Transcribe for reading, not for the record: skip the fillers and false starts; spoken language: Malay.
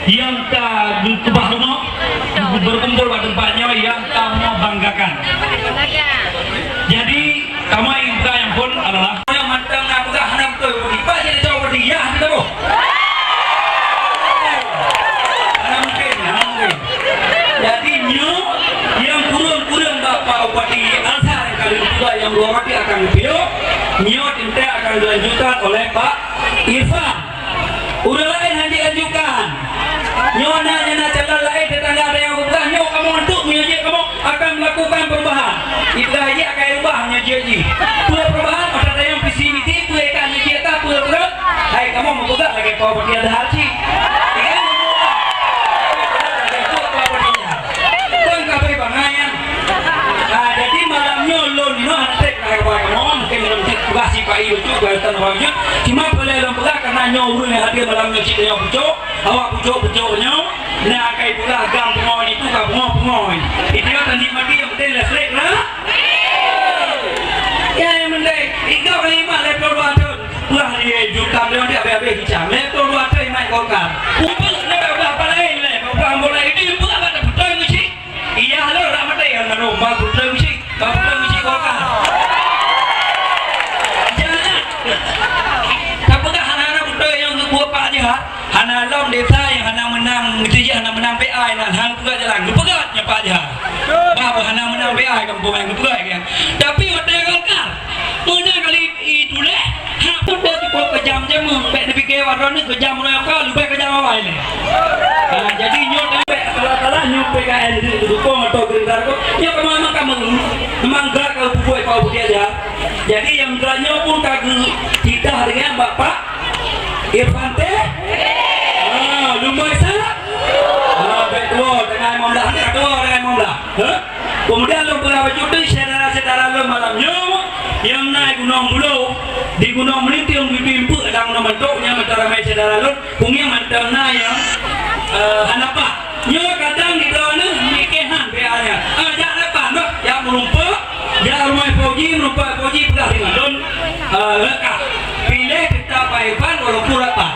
yang kebah rumah berkumpul pada tempatnya yang kamu banggakan. Jadi kamu yang pun adalah yang matang aku dah hendak tu tiba jadi coba dia kita boh. Mungkin. Jadi yang kurang bapak upati asal kali juga yang dua mati akan video tinta akan dilanjutkan oleh Pak Irfan. Udah lain yang dilanjutkan. Nyona calon lain tetangga ada yang bukan nyo kamu untuk menyaji kamu akan melakukan perubahan. Itulah ia akan ubah menyaji. Pula perubahan ada yang PCBT, pula kan menyaji tak pula. Hai kamu mau buka lagi kau bagi ada haji. Jadi malamnya lo ni no hantek nak buat kamu mungkin mesti tugas si Pak Ibu juga tan orangnya cuma boleh lompat karena nyawa ni hadir malamnya si dia pucuk awak pucuknya nak akai pula gam pengoy itu gam pengoy itu tadi mati yang penting listrik lah ya yang penting 35 level 2 tahun pulang dia juta dia habis hijau level 2 tahun mai golkar upah level apa lain level boleh itu pula ada betul mesti iya lo ramai yang narumba betul mesti golkar jangan tapi dah anak-anak betul yang buat Pak Jahat anak lom desa yang anak menang mesti anak menang PI dan hang juga jalan pegatnya Pak Jahat bahawa anak menang PI kampung yang pegat kan tapi hotel golkar mana kali itu leh hang tu dia cukup kejam-jam pek nak fikir waran ni kejam orang kau lebih kejam awal ni jadi nyok kalau nyok PKN itu dukung atau gerindra ko nyok kamu memang gerak kalau buat kau dia aja jadi yang geraknya pun kagak kita dengan Bapak Irfan teh lumbai sana betul dengan mamlah dengan mamlah kemudian lo berapa juta saudara lo malamnya yang naik gunung bulu di gunung melinting di bimpu ada gunung bentuknya antara mai saudara lo punya mantang na yang hanapa nyo kadang di sana mikehan beanya jangan apa no yang merumpuk dia rumah poji merumpuk poji pedah dengan don lekat pilih kita Pak Irfan walaupun apa